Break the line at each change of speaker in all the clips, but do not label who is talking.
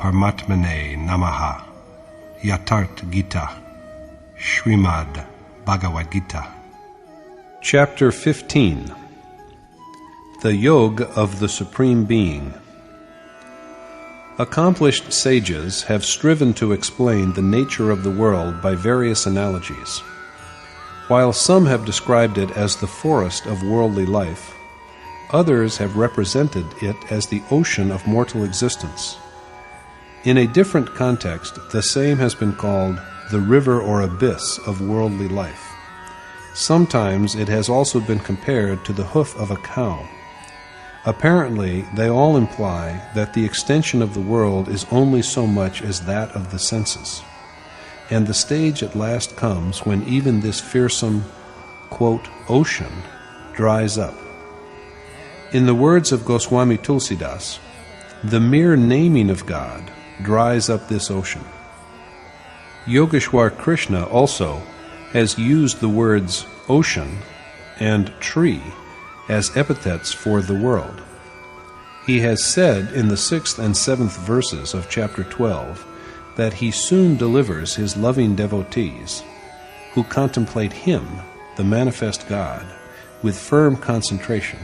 Paramatmane Namaha. Yatart Gita. Srimad Bhagavad Gita.
Chapter 15. The Yoga of the Supreme Being. Accomplished sages have striven to explain the nature of the world by various analogies. While some have described it as the forest of worldly life, others have represented it as the ocean of mortal existence. In a different context, the same has been called the river or abyss of worldly life. Sometimes it has also been compared to the hoof of a cow. Apparently, they all imply that the extension of the world is only so much as that of the senses, and the stage at last comes when even this fearsome, quote, ocean dries up. In the words of Goswami Tulsidas, the mere naming of God dries up this ocean. Yogeshwar Krishna also has used the words ocean and tree as epithets for the world. He has said in the 6th and 7th verses of chapter 12 that he soon delivers his loving devotees, who contemplate him, the manifest God, with firm concentration,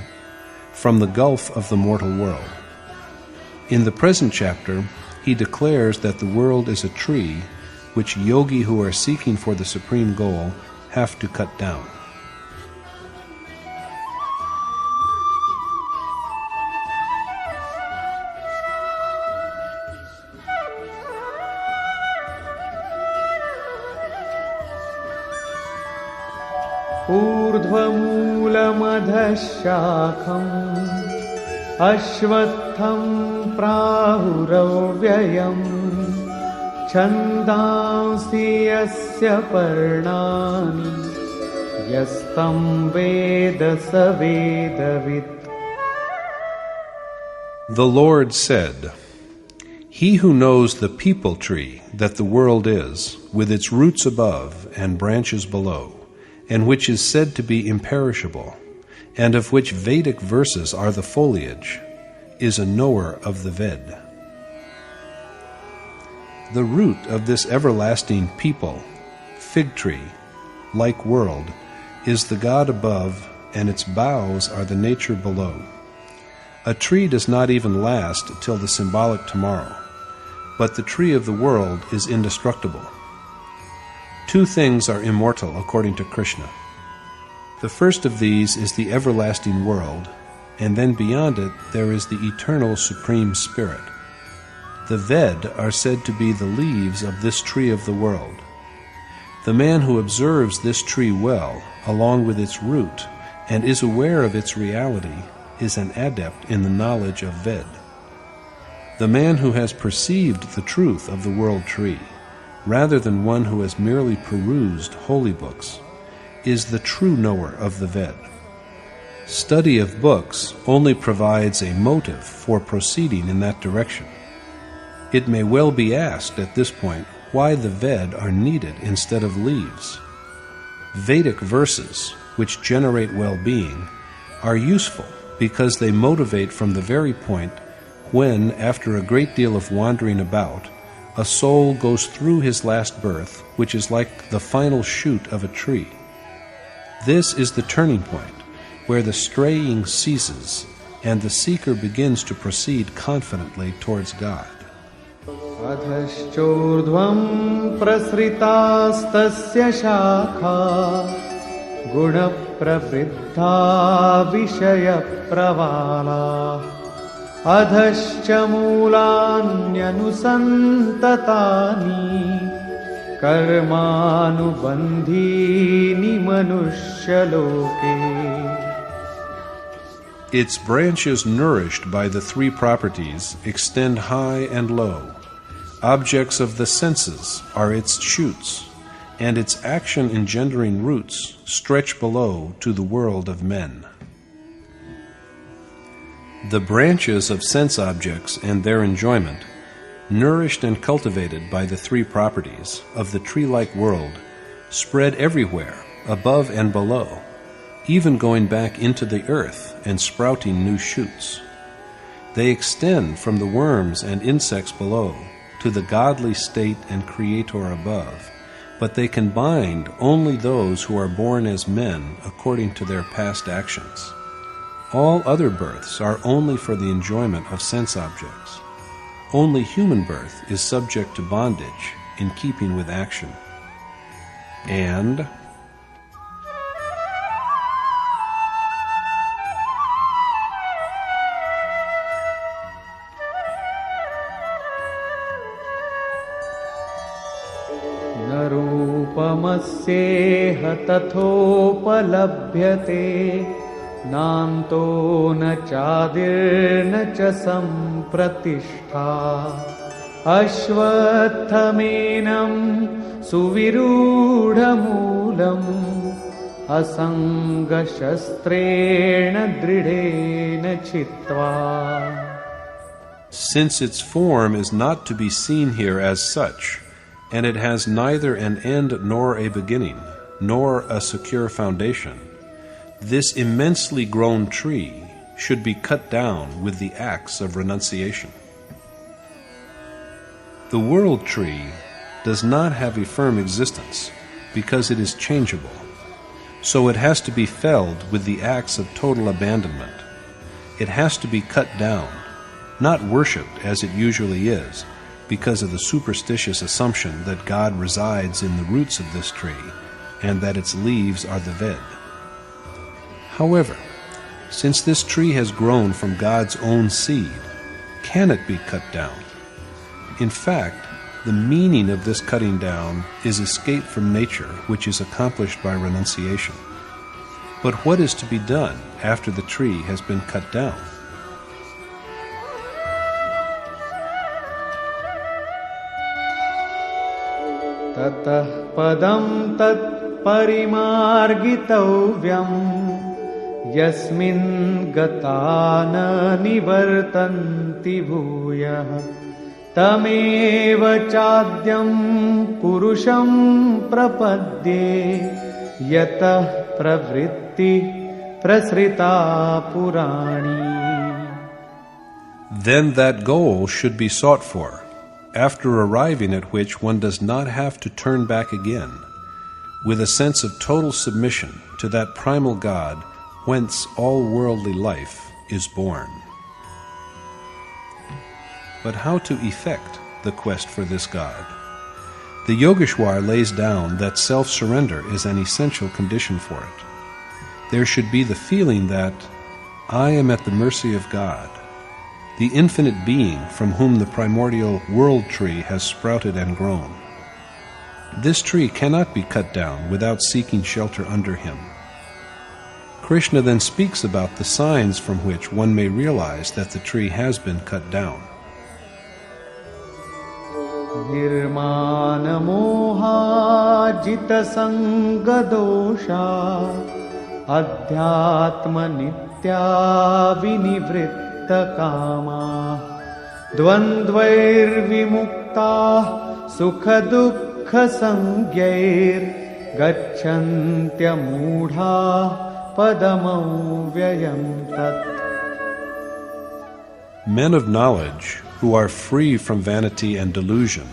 from the gulf of the mortal world. In the present chapter, he declares that the world is a tree which yogi who are seeking for the supreme goal have to cut down.
ऊर्ध्वमूलमधःशाखम् अश्वत्थं प्राहुरव्ययम् छन्दांसि यस्य पर्णानि यस्तं वेद स वेदवित्.
The Lord said, "He who knows the peepal tree that the world is, with its roots above and branches below, and which is said to be imperishable, and of which Vedic verses are the foliage, is a knower of the Ved." The root of this everlasting peepal, fig tree, like world, is the God above, and its boughs are the nature below. A tree does not even last till the symbolic tomorrow, but the tree of the world is indestructible. Two things are immortal according to Krishna. The first of these is the everlasting world, and then beyond it there is the eternal Supreme Spirit. The Ved are said to be the leaves of this tree of the world. The man who observes this tree well, along with its root, and is aware of its reality, is an adept in the knowledge of Ved. The man who has perceived the truth of the world tree, rather than one who has merely perused holy books, is the true knower of the Ved. Study of books only provides a motive for proceeding in that direction. It may well be asked at this point why the Ved are needed instead of leaves. Vedic verses, which generate well-being, are useful because they motivate from the very point when, after a great deal of wandering about, a soul goes through his last birth, which is like the final shoot of a tree. This is the turning point, where the straying ceases and the seeker begins to proceed confidently towards God.
अधश्चोर्ध्वं प्रसृतास्तस्य शाखा गुणप्रवृद्धा विषयप्रवालाः अधश्च मूलान्यनुसन्ततानि कर्मानुबन्धीनि मनुष्यलोके.
Its branches nourished by the three properties extend high and low. Objects of the senses are its shoots, and its action-engendering roots stretch below to the world of men. The branches of sense objects and their enjoyment, nourished and cultivated by the three properties of the tree-like world, spread everywhere, above and below, even going back into the earth and sprouting new shoots. They extend from the worms and insects below to the godly state and creator above, but they can bind only those who are born as men according to their past actions. All other births are only for the enjoyment of sense objects. Only human birth is subject to bondage in keeping with action. And
न रूपमस्येह तथोपलभ्यते नान्तो न चादिर्न च सम्प्रतिष्ठा अश्वत्थमेनं सुविरूढमूलम् असङ्गशस्त्रेण दृढेन छित्त्वा.
since its form is not to be seen here as such, and it has neither an end nor a beginning, nor a secure foundation, this immensely grown tree should be cut down with the axe of renunciation. The world tree does not have a firm existence because it is changeable, so it has to be felled with the axe of total abandonment. It has to be cut down, not worshipped as it usually is, because of the superstitious assumption that God resides in the roots of this tree and that its leaves are the ved. However, since this tree has grown from God's own seed, can it be cut down? In fact, the meaning of this cutting down is escape from nature, which is accomplished by renunciation. But what is to be done after the tree has been cut down?
ततः पदं तत् परिमार्गितव्यम् यस्मिन् गता न निवर्तन्ति भूयः तमेव चाद्यं पुरुषं प्रपद्ये यतः प्रवृत्ति प्रसृता पुराणी.
Then that goal should be sought for, after arriving at which one does not have to turn back again, with a sense of total submission to that primal God whence all worldly life is born. But how to effect the quest for this God? The Yogeshwar lays down that self-surrender is an essential condition for it. There should be the feeling that I am at the mercy of God, the infinite being from whom the primordial world tree has sprouted and grown. This tree cannot be cut down without seeking shelter under him. Krishna then speaks about the signs from which one may realize that the tree has been cut down.
निर्माण मोहाजित संग दोषा अध्यात्म नित्या विनिवृत्त कामा द्वन्द्वैर्विमुक्ता सुख दुःख संज्ञैर् गच्छन्त्यमूढा पदमव्ययं तत्.
Men of knowledge who are free from vanity and delusion,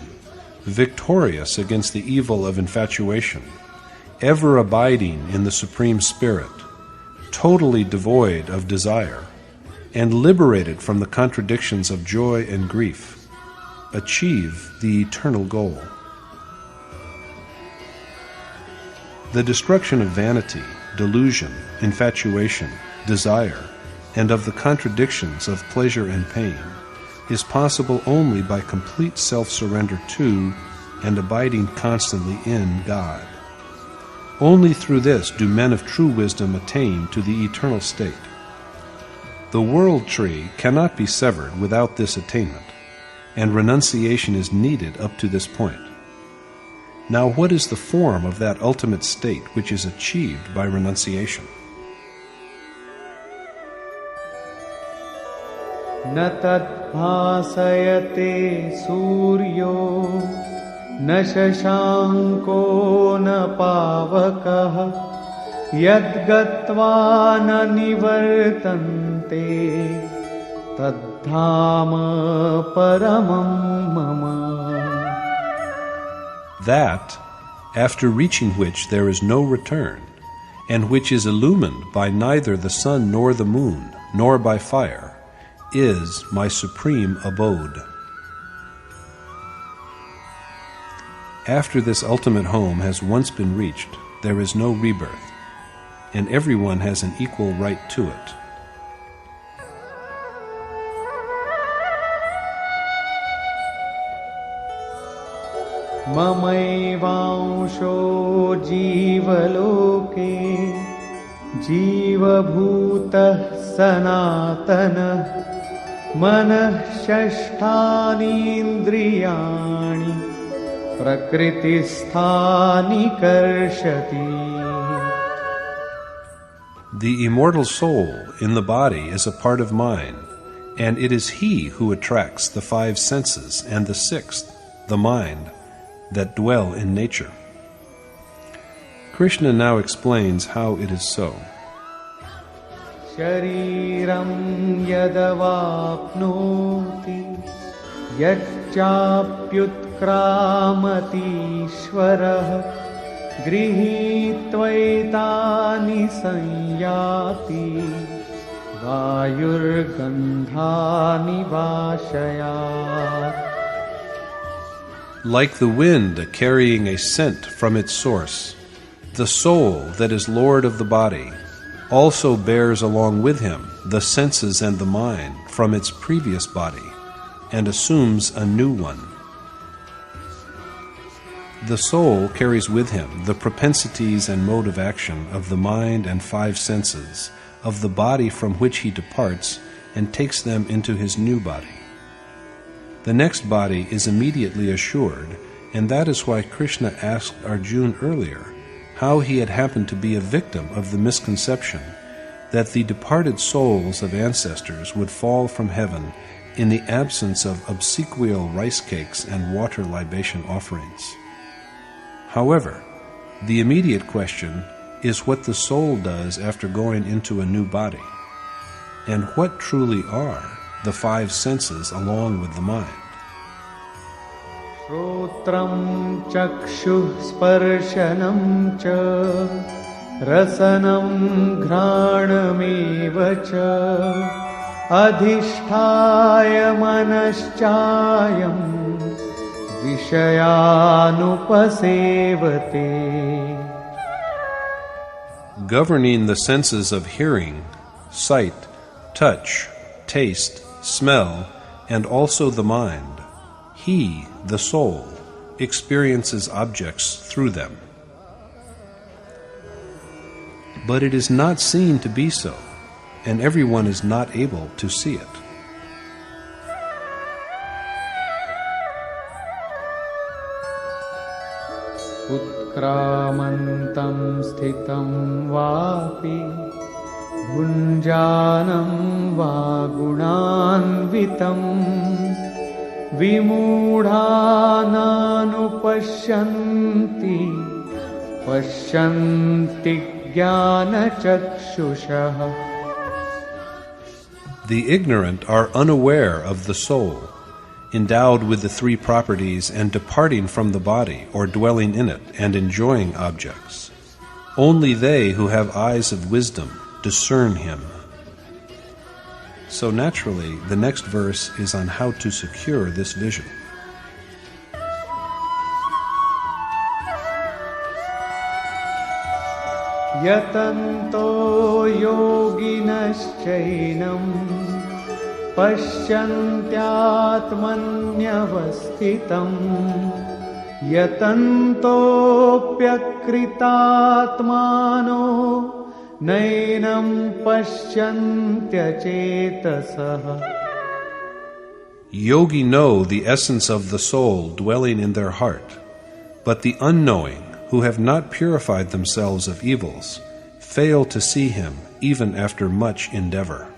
victorious against the evil of infatuation, ever abiding in the Supreme Spirit, totally devoid of desire, and liberated from the contradictions of joy and grief, achieve the eternal goal. The destruction of vanity, delusion, infatuation, desire, and of the contradictions of pleasure and pain is possible only by complete self-surrender to and abiding constantly in God. Only through this do men of true wisdom attain to the eternal state. The world tree cannot be severed without this attainment, and renunciation is needed up to this point. Now, what is the form of that ultimate state which is achieved by renunciation?
न तद्भासयते सूर्यो न शशाङ्को न पावकः यद्गत्वा न निवर्तन्ते तद्धर्ममव्ययम् धाम परमं मम.
That, after reaching which there is no return, and which is illumined by neither the sun nor the moon, nor by fire, is my supreme abode. After this ultimate home has once been reached, there is no rebirth, and everyone has an equal right to it.
ममैवांशो जीवलोके जीवभूतः सनातनः मनः षष्ठानीन्द्रियाणि प्रकृतिस्थानि कर्षति.
The immortal soul in the body is a part of mine, and it is he who attracts the five senses and the sixth, the mind, that dwell in nature. Krishna now explains how it is so.
Shariram yadavapnoti yacchapyutkramati ishvarah grihitvaitani sanyati vayurgandhani vashayat.
Like the wind carrying a scent from its source, the soul that is Lord of the body also bears along with him the senses and the mind from its previous body and assumes a new one. The soul carries with him the propensities and mode of action of the mind and five senses of the body from which he departs and takes them into his new body. The next body is immediately assured, and that is why Krishna asked Arjuna earlier how he had happened to be a victim of the misconception that the departed souls of ancestors would fall from heaven in the absence of obsequial rice cakes and water libation offerings. However, the immediate question is what the soul does after going into a new body, and what truly are the five senses along with the mind.
Shrotram chakshuh sparshanam cha rasanam ghranameva cha adhisthaya manaschayam vishayanupasevate.
Governing the senses of hearing, sight, touch, taste, smell, and also the mind, he, the soul, experiences objects through them. But it is not seen to be so, and everyone is not able to see it.
Utkramantam sthitam vapi Bhunjanam vagunanvitam vimudhananupashyanti pashyanti jnanachakshushaha.
The ignorant are unaware of the soul, endowed with the three properties and departing from the body or dwelling in it and enjoying objects. Only they who have eyes of wisdom discern him. So naturally, the next verse is on how to secure this vision.
Yatanto yoginaschainam pasyantyatmanyavasthitam yatantopyakritatmano Nainam pashyantya chetasaha.
Yogi know the essence of the soul dwelling in their heart, but the unknowing, who have not purified themselves of evils, fail to see him even after much endeavor.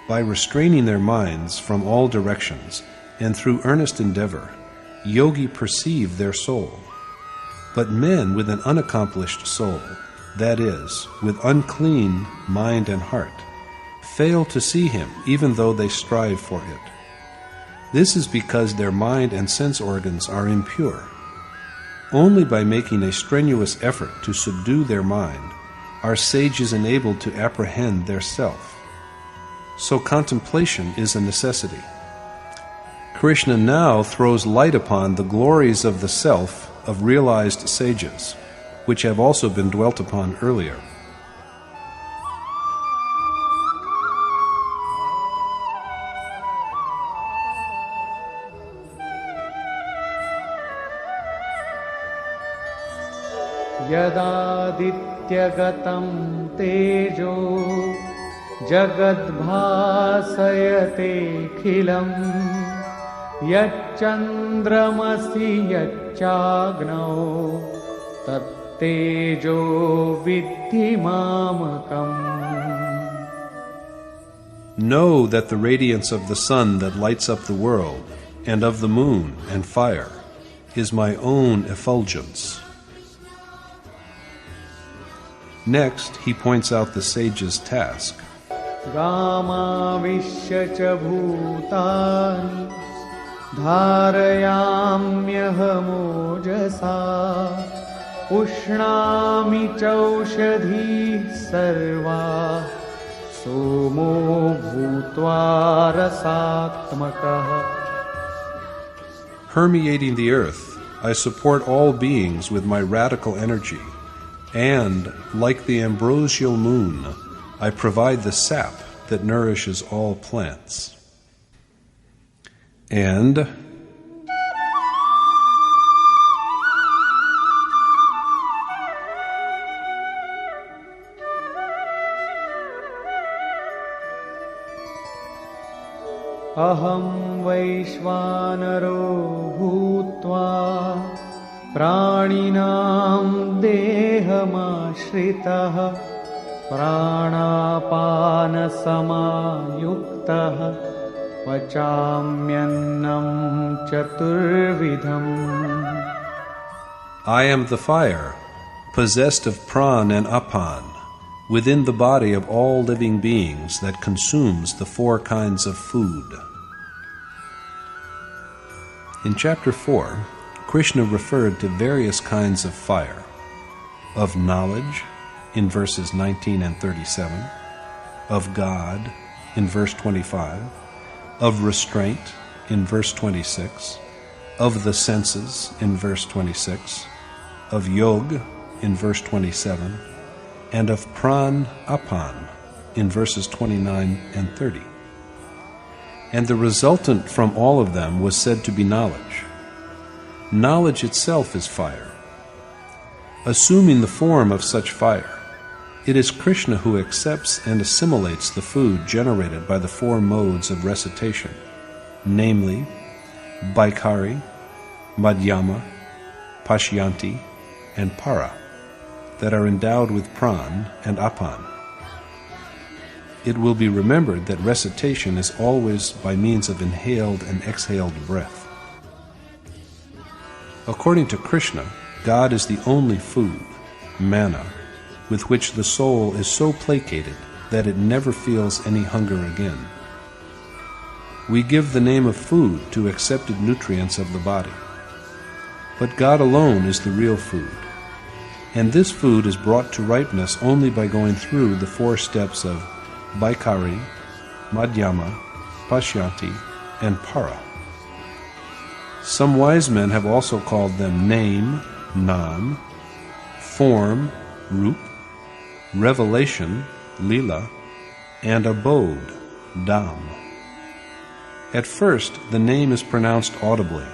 By restraining their minds from all directions and through earnest endeavor, yogi perceive their soul. But men with an unaccomplished soul, that is, with unclean mind and heart, fail to see him even though they strive for it. This is because their mind and sense organs are impure. Only by making a strenuous effort to subdue their mind are sages enabled to apprehend their self. So contemplation is a necessity. Krishna now throws light upon the glories of the self of realized sages, which have also been dwelt upon earlier.
यदादित्यगतं तेजो जगद्भासयतेऽखिलम् यच्चन्द्रमसि यच्चाग्नौ तत्तेजो विद्धि मामकम्.
Know that the radiance of the sun that lights up the world, and of the moon and fire, is my own effulgence. Next, he points out the sage's task.
गामाविश्य च भूतानि धारयाम्यहमोजसा पुष्णामि चौषधीः सर्वाः सोमो भूत्वा रसात्मकः.
Permeating the earth, I support all beings with my radical energy, and, like the ambrosial moon, I provide the sap that nourishes all plants. And
अहं वैश्वानरो भूत्वा प्राणिनां देहमाश्रितः प्राणापानसमायुक्तः पचाम्यन्नं चतुर्विधम्.
I am the fire, possessed of pran and apan, within the body of all living beings that consumes the four kinds of food. In Chapter 4, Krishna referred to various kinds of fire: of knowledge, in verses 19 and 37, of God, in verse 25, of restraint, in verse 26, of the senses, in verse 26, of yoga, in verse 27, and of pran apan, in verses 29 and 30. And the resultant from all of them was said to be knowledge. Knowledge itself is fire. Assuming the form of such fire, it is Krishna who accepts and assimilates the food generated by the four modes of recitation, namely Baikari, Madhyama, Pashyanti, and Para, that are endowed with pran and apan. It will be remembered that recitation is always by means of inhaled and exhaled breath. According to Krishna, God is the only food, manna, with which the soul is so placated that it never feels any hunger again. We give the name of food to accepted nutrients of the body. But God alone is the real food, and this food is brought to ripeness only by going through the four steps of Baikari, Madhyama, Pashyanti, and Para. Some wise men have also called them name, Nam, form, Rup, revelation, Lila, and abode, Dham. At first, the name is pronounced audibly.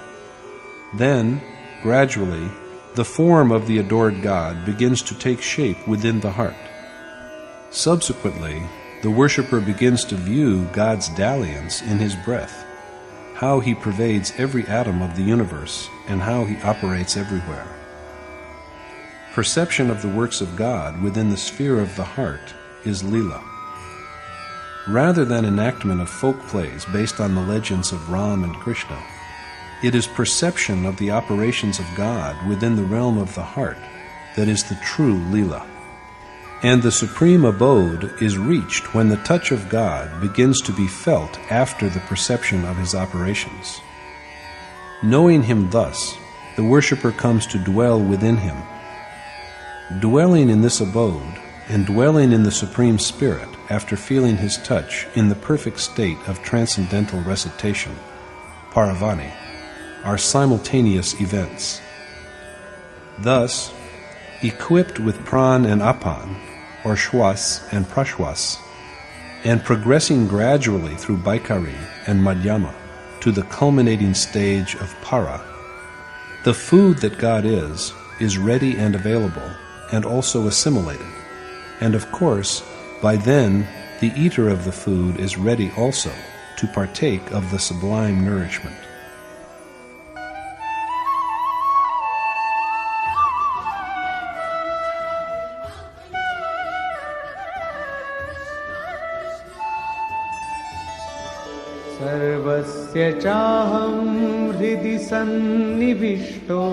Then, gradually, the form of the adored God begins to take shape within the heart. Subsequently, the worshipper begins to view God's dalliance in his breath, how he pervades every atom of the universe, and how he operates everywhere. Perception of the works of God within the sphere of the heart is Lila. Rather than enactment of folk plays based on the legends of Ram and Krishna, it is perception of the operations of God within the realm of the heart that is the true Lila. And the supreme abode is reached when the touch of God begins to be felt after the perception of his operations. Knowing him thus, the worshipper comes to dwell within him. Dwelling in this abode, and dwelling in the Supreme Spirit after feeling his touch in the perfect state of transcendental recitation, paravani, are simultaneous events. Thus, equipped with pran and apan, or shwas and prashwas, and progressing gradually through baikari and madhyama to the culminating stage of para, the food that God is ready and available, and also assimilated. And of course, by then, the eater of the food is ready also to partake of the sublime nourishment.
सर्वस्य चाहं हृदि सन्निविष्टो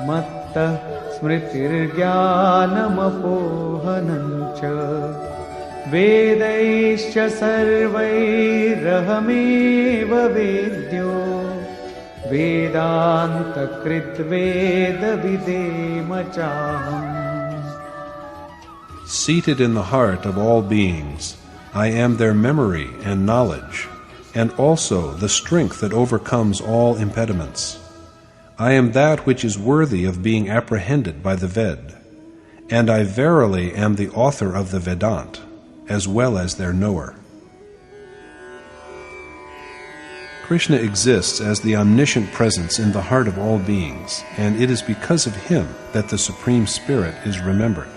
मत्तः स्मृतिर्ज्ञानमपोहनं च वेदैश्च सर्वैरहमेव वेद्यो वेदान्तकृद्वेदविदेम चाहम्.
Seated in the heart of all beings, I am their memory and knowledge, and also the strength that overcomes all impediments. I am that which is worthy of being apprehended by the Ved, and I verily am the author of the Vedant, as well as their knower. Krishna exists as the omniscient presence in the heart of all beings, and it is because of him that the Supreme Spirit is remembered.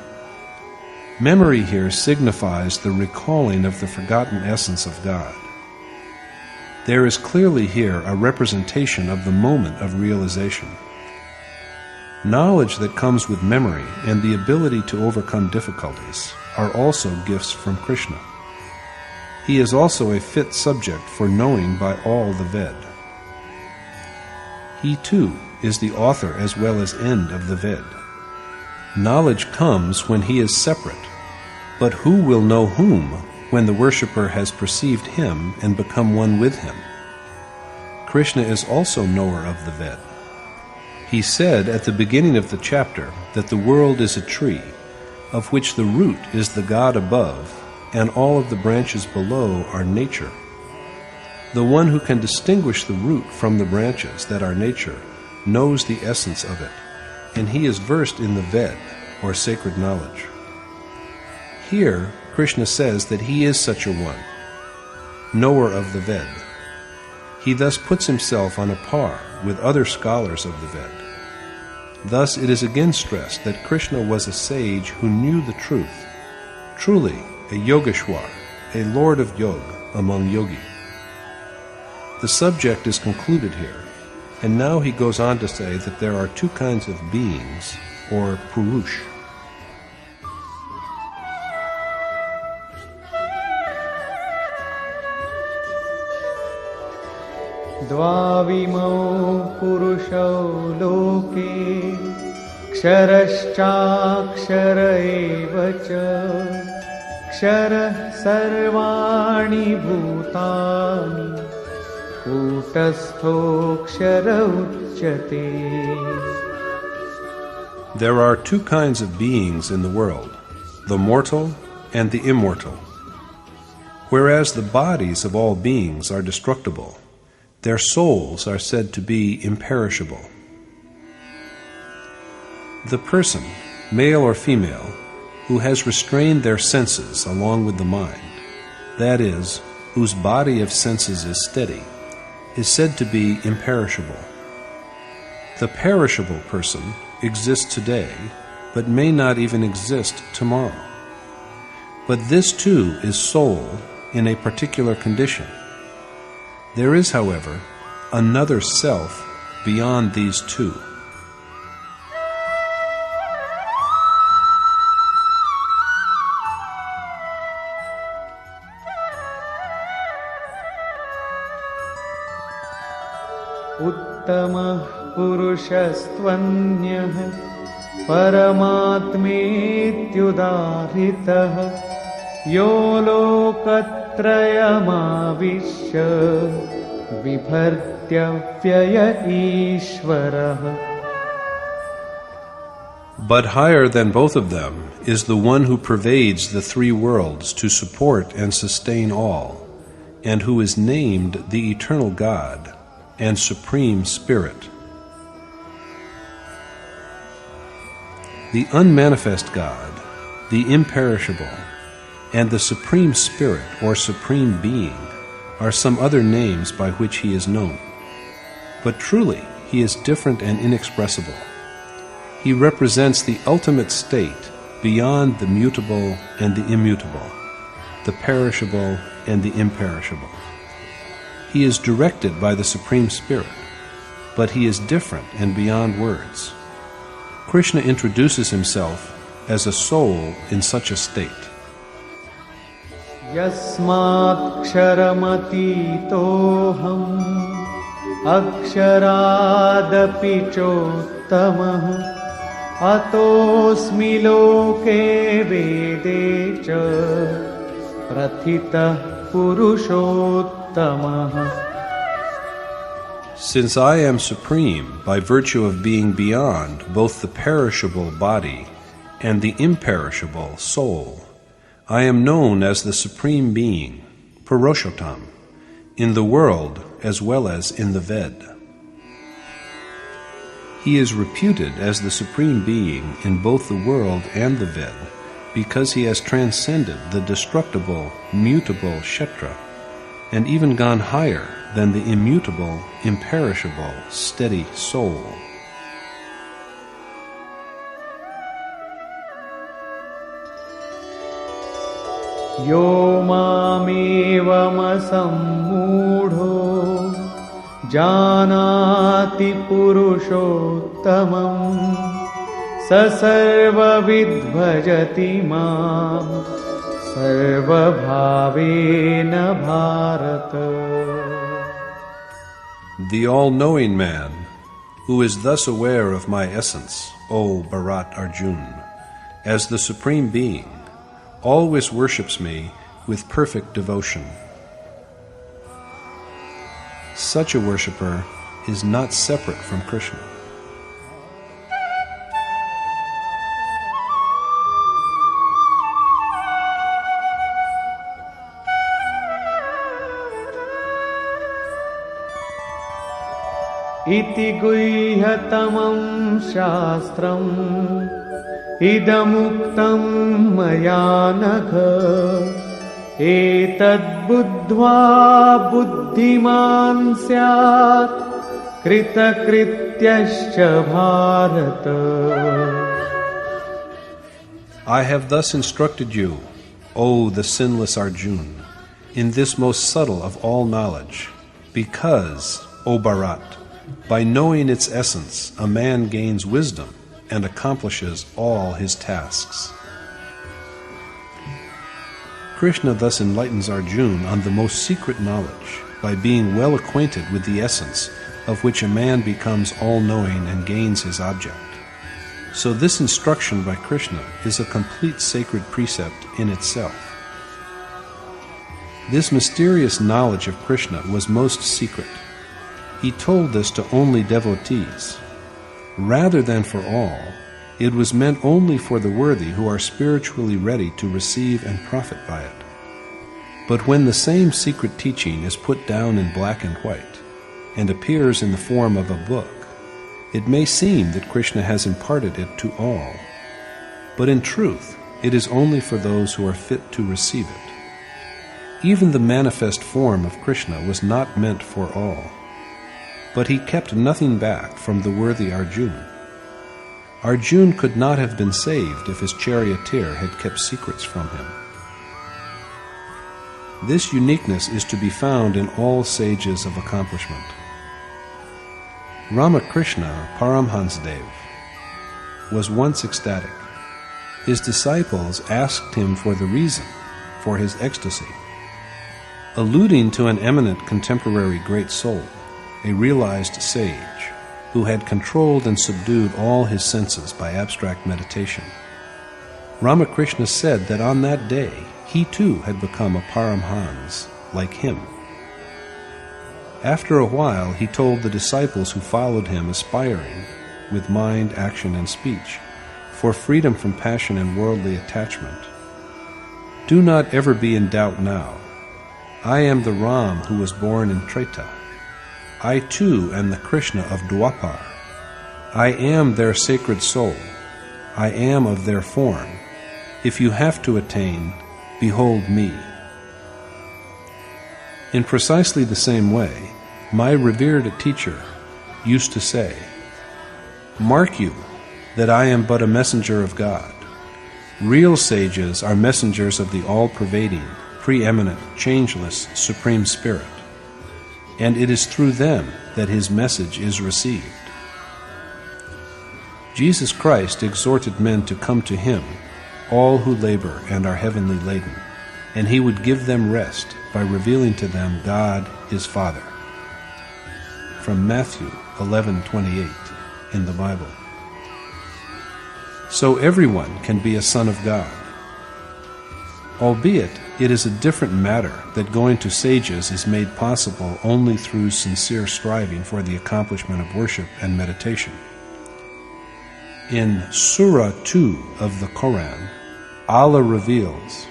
Memory here signifies the recalling of the forgotten essence of God. There is clearly here a representation of the moment of realization. Knowledge that comes with memory and the ability to overcome difficulties are also gifts from Krishna. He is also a fit subject for knowing by all the Ved. He too is the author as well as end of the Ved. Knowledge comes when he is separate, but who will know whom when the worshipper has perceived him and become one with him? Krishna is also knower of the Ved. He said at the beginning of the chapter that the world is a tree, of which the root is the God above, and all of the branches below are nature. The one who can distinguish the root from the branches that are nature knows the essence of it, and he is versed in the Ved, or sacred knowledge. Here, Krishna says that he is such a one, knower of the Ved. He thus puts himself on a par with other scholars of the Ved. Thus it is again stressed that Krishna was a sage who knew the truth, truly a Yogeshwar, a lord of yoga among yogi. The subject is concluded here, and now he goes on to say that there are two kinds of beings, or purush.
द्वाविमौ पुरुषौ लोके क्षरश्चाक्षर एव च क्षरः सर्वाणि भूतानि कूटस्थोऽक्षर उच्यते.
There are two kinds of beings in the world, the mortal and the immortal. Whereas the bodies of all beings are destructible, their souls are said to be imperishable. The person, male or female, who has restrained their senses along with the mind, that is, whose body of senses is steady, is said to be imperishable. The perishable person exists today, but may not even exist tomorrow. But this too is soul in a particular condition. There is, however, another self beyond these two.
उत्तमः पुरुषस्त्वन्यः परमात्मेत्युदाहृतः यो लोकत्रयमाविश्य बिभर्त्यव्यय ईश्वरः.
But higher than both of them is the one who pervades the three worlds to support and sustain all, and who is named the Eternal God and Supreme Spirit. The unmanifest God, the imperishable, and the Supreme Spirit or Supreme Being are some other names by which he is known. But truly, he is different and inexpressible. He represents the ultimate state beyond the mutable and the immutable, the perishable and the imperishable. He is directed by the Supreme Spirit, but he is different and beyond words. Krishna introduces himself as a soul in such a state.
Yasmaksharamati अक्षरादपि चोत्तमः अतोऽस्मि लोके वेदे च प्रथितः पुरुषोत्तमः.
Since I am supreme by virtue of being beyond both the perishable body and the imperishable soul, I am known as the Supreme Being, Purushottam, in the world as well as in the Ved. He is reputed as the Supreme Being in both the world and the Ved because he has transcended the destructible, mutable Kshetra and even gone higher than the immutable, imperishable, steady soul.
Yo mamevamasammudho janati purushottamam sa sarvavid bhajati mam sarvabhavena bharata.
The all-knowing man, who is thus aware of my essence, O Bharat Arjuna, as the Supreme Being, always worships me with perfect devotion. Such a worshipper is not separate from Krishna.
Iti guhyatamam shastram idamuktam maya nagha etad buddhva buddhiman syat kritakrityascha bharata.
I have thus instructed you, O the sinless Arjuna, in this most subtle of all knowledge, because, O Bharat, by knowing its essence, a man gains wisdom and accomplishes all his tasks. Krishna thus enlightens Arjuna on the most secret knowledge by being well acquainted with the essence of which a man becomes all-knowing and gains his object. So this instruction by Krishna is a complete sacred precept in itself. This mysterious knowledge of Krishna was most secret. He told this to only devotees. Rather than for all, it was meant only for the worthy who are spiritually ready to receive and profit by it. But when the same secret teaching is put down in black and white, and appears in the form of a book, it may seem that Krishna has imparted it to all. But in truth, it is only for those who are fit to receive it. Even the manifest form of Krishna was not meant for all. But he kept nothing back from the worthy Arjuna. Arjuna could not have been saved if his charioteer had kept secrets from him. This uniqueness is to be found in all sages of accomplishment. Ramakrishna Paramhansadev was once ecstatic. His disciples asked him for the reason for his ecstasy. Alluding to an eminent contemporary great soul, a realized sage, who had controlled and subdued all his senses by abstract meditation. Ramakrishna said that on that day he too had become a Paramhans, like him. After a while he told the disciples who followed him, aspiring, with mind, action, and speech, for freedom from passion and worldly attachment, "Do not ever be in doubt now. I am the Ram who was born in Treta. I too am the Krishna of Dwapar. I am their sacred soul. I am of their form. If you have to attain, behold me." In precisely the same way, my revered teacher used to say, "Mark you that I am but a messenger of God. Real sages are messengers of the all-pervading, preeminent, changeless, Supreme Spirit, and it is through them that his message is received." Jesus Christ exhorted men to come to him, all who labor and are heavenly laden, and he would give them rest by revealing to them God, his Father. From Matthew 11:28 in the Bible. So everyone can be a son of God. Albeit it is a different matter that going to sages is made possible only through sincere striving for the accomplishment of worship and meditation. In Surah 2 of the Quran, Allah reveals,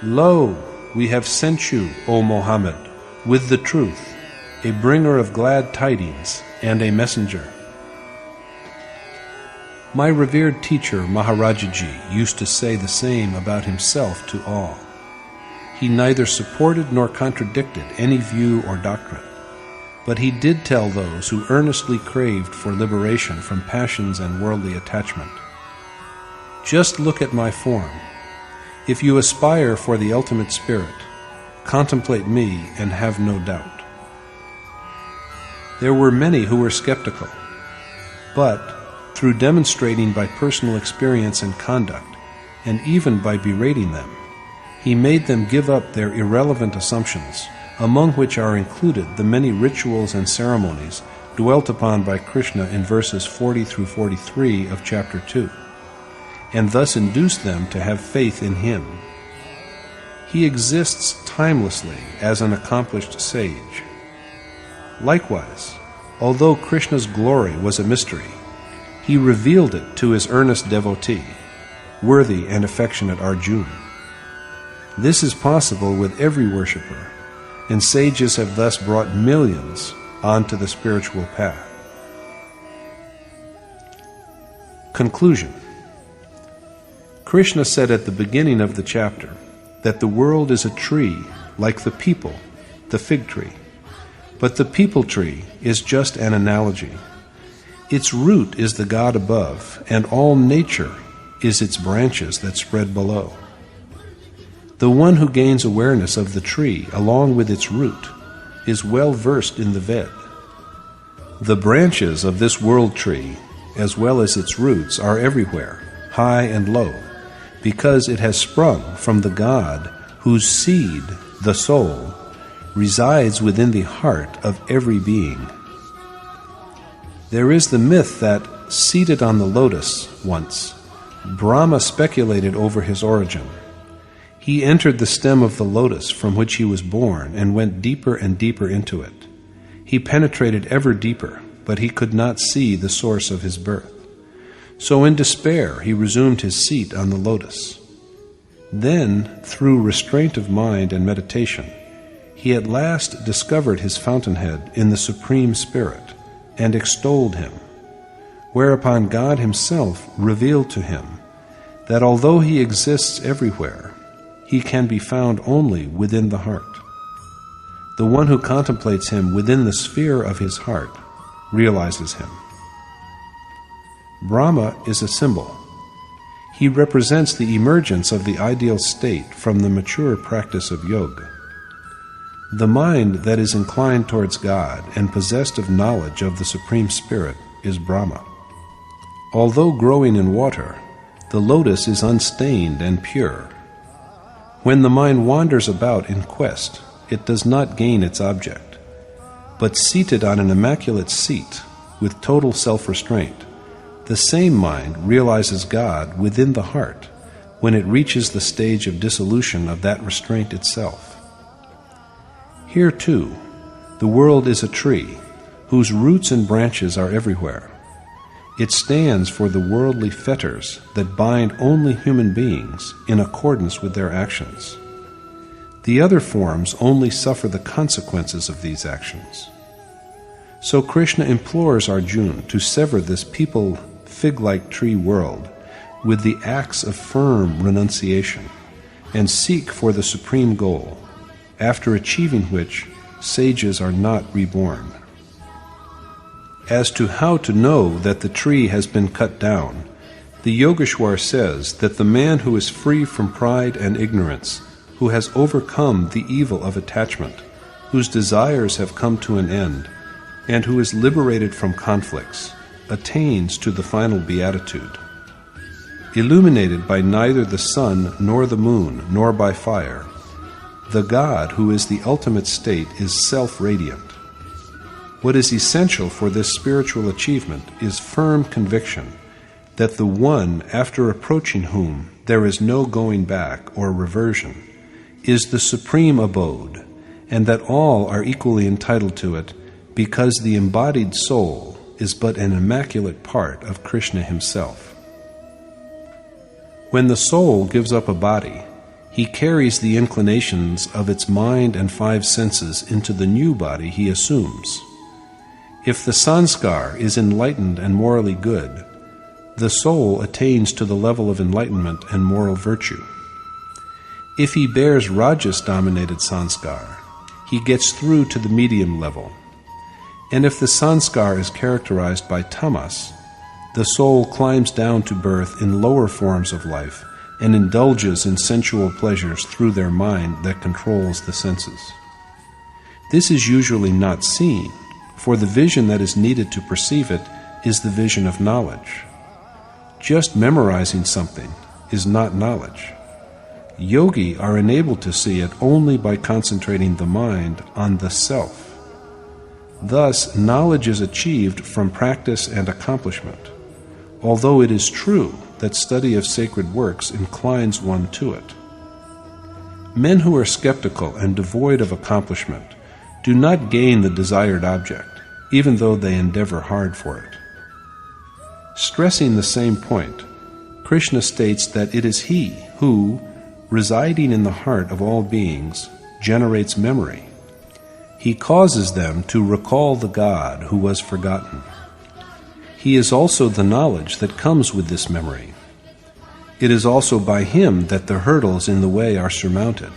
"Lo, we have sent you, O Muhammad, with the truth, a bringer of glad tidings and a messenger." My revered teacher Maharajaji used to say the same about himself to all. He neither supported nor contradicted any view or doctrine, but he did tell those who earnestly craved for liberation from passions and worldly attachment, "Just look at my form. If you aspire for the ultimate spirit, contemplate me and have no doubt." There were many who were skeptical, but through demonstrating by personal experience and conduct, and even by berating them, he made them give up their irrelevant assumptions, among which are included the many rituals and ceremonies dwelt upon by Krishna in verses 40 through 43 of chapter 2, and thus induced them to have faith in him. He exists timelessly as an accomplished sage. Likewise, although Krishna's glory was a mystery, he revealed it to his earnest devotee, worthy and affectionate Arjuna. This is possible with every worshipper, and sages have thus brought millions onto the spiritual path. Conclusion. Krishna said at the beginning of the chapter that the world is a tree like the people, the fig tree, but the people tree is just an analogy. Its root is the God above, and all nature is its branches that spread below. The one who gains awareness of the tree along with its root is well versed in the Ved. The branches of this world tree, as well as its roots, are everywhere, high and low, because it has sprung from the God whose seed, the soul, resides within the heart of every being. There is the myth that, seated on the lotus once, Brahma speculated over his origin. He entered the stem of the lotus from which he was born and went deeper and deeper into it. He penetrated ever deeper, but he could not see the source of his birth. So in despair he resumed his seat on the lotus. Then, through restraint of mind and meditation, he at last discovered his fountainhead in the Supreme Spirit, and extolled him, whereupon God himself revealed to him that although he exists everywhere, he can be found only within the heart. The one who contemplates him within the sphere of his heart realizes him. Brahma is a symbol. He represents the emergence of the ideal state from the mature practice of yoga. The mind that is inclined towards God and possessed of knowledge of the Supreme Spirit is Brahma. Although growing in water, the lotus is unstained and pure. When the mind wanders about in quest, it does not gain its object, but seated on an immaculate seat, with total self-restraint, the same mind realizes God within the heart when it reaches the stage of dissolution of that restraint itself. Here, too, the world is a tree whose roots and branches are everywhere. It stands for the worldly fetters that bind only human beings in accordance with their actions. The other forms only suffer the consequences of these actions. So Krishna implores Arjuna to sever this people fig-like tree world with the axe of firm renunciation and seek for the supreme goal, after achieving which sages are not reborn. As to how to know that the tree has been cut down, the Yogeshwar says that the man who is free from pride and ignorance, who has overcome the evil of attachment, whose desires have come to an end, and who is liberated from conflicts, attains to the final beatitude. Illuminated by neither the sun nor the moon nor by fire, the God who is the ultimate state is self-radiant. What is essential for this spiritual achievement is firm conviction that the one after approaching whom there is no going back or reversion is the supreme abode, and that all are equally entitled to it because the embodied soul is but an immaculate part of Krishna himself. When the soul gives up a body, he carries the inclinations of its mind and five senses into the new body he assumes. If the sanskar is enlightened and morally good, the soul attains to the level of enlightenment and moral virtue. If he bears rajas-dominated sanskar, he gets through to the medium level. And if the sanskar is characterized by tamas, the soul climbs down to birth in lower forms of life and indulges in sensual pleasures through their mind that controls the senses. This is usually not seen, for the vision that is needed to perceive it is the vision of knowledge. Just memorizing something is not knowledge. Yogi are enabled to see it only by concentrating the mind on the self. Thus, knowledge is achieved from practice and accomplishment, although it is true that study of sacred works inclines one to it. Men who are skeptical and devoid of accomplishment do not gain the desired object, even though they endeavor hard for it. Stressing the same point, Krishna states that it is he who, residing in the heart of all beings, generates memory. He causes them to recall the God who was forgotten. He is also the knowledge that comes with this memory. It is also by him that the hurdles in the way are surmounted.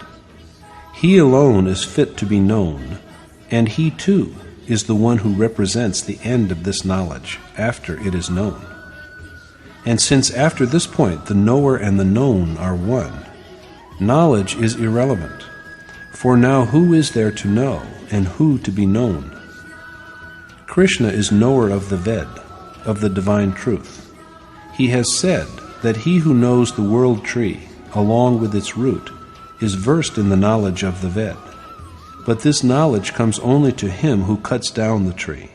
He alone is fit to be known, and he too is the one who represents the end of this knowledge after it is known. And since after this point the knower and the known are one, knowledge is irrelevant, for now who is there to know and who to be known? Krishna is knower of the Ved, of the divine truth. He has said that he who knows the world tree, along with its root, is versed in the knowledge of the Ved. But this knowledge comes only to him who cuts down the tree.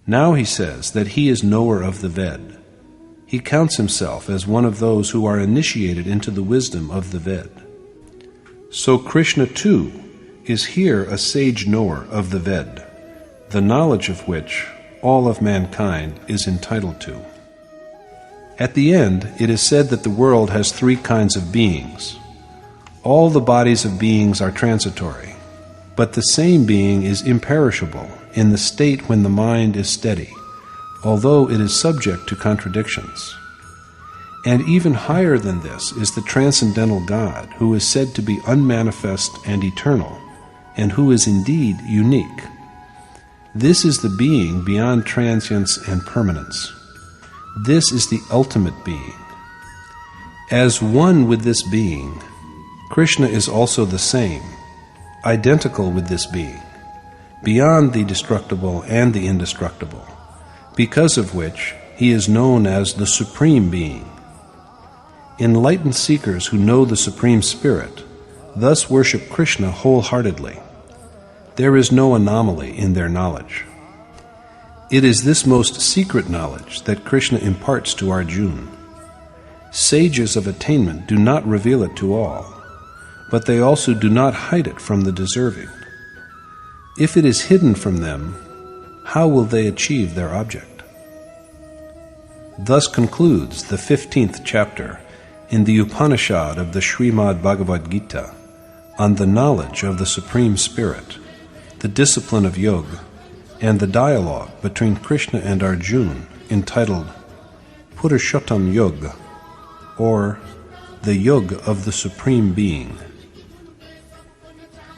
Now he says that he is knower of the Ved. He counts himself as one of those who are initiated into the wisdom of the Ved. So Krishna too is here a sage knower of the Ved, the knowledge of which all of mankind is entitled to. At the end, it is said that the world has three kinds of beings. All the bodies of beings are transitory, but the same being is imperishable in the state when the mind is steady, although it is subject to contradictions. And even higher than this is the transcendental God, who is said to be unmanifest and eternal, and who is indeed unique. This is the being beyond transience and permanence. This is the ultimate being. As one with this being, Krishna is also the same, identical with this being, beyond the destructible and the indestructible, because of which he is known as the Supreme Being. Enlightened seekers who know the Supreme Spirit thus worship Krishna wholeheartedly. There is no anomaly in their knowledge. It is this most secret knowledge that Krishna imparts to Arjuna. Sages of attainment do not reveal it to all, but they also do not hide it from the deserving. If it is hidden from them, how will they achieve their object? Thus concludes the 15th chapter in the Upanishad of the Srimad Bhagavad Gita on the knowledge of the Supreme Spirit, the discipline of yoga, and the dialogue between Krishna and Arjuna entitled Purushottam Yoga, or the Yoga of the Supreme Being.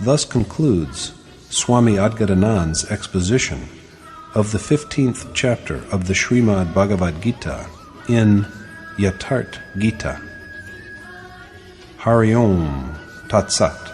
Thus concludes Swami Adgadanand's exposition of the 15th chapter of the Srimad Bhagavad Gita in Yatharth Gita. Hari Om Tat Sat.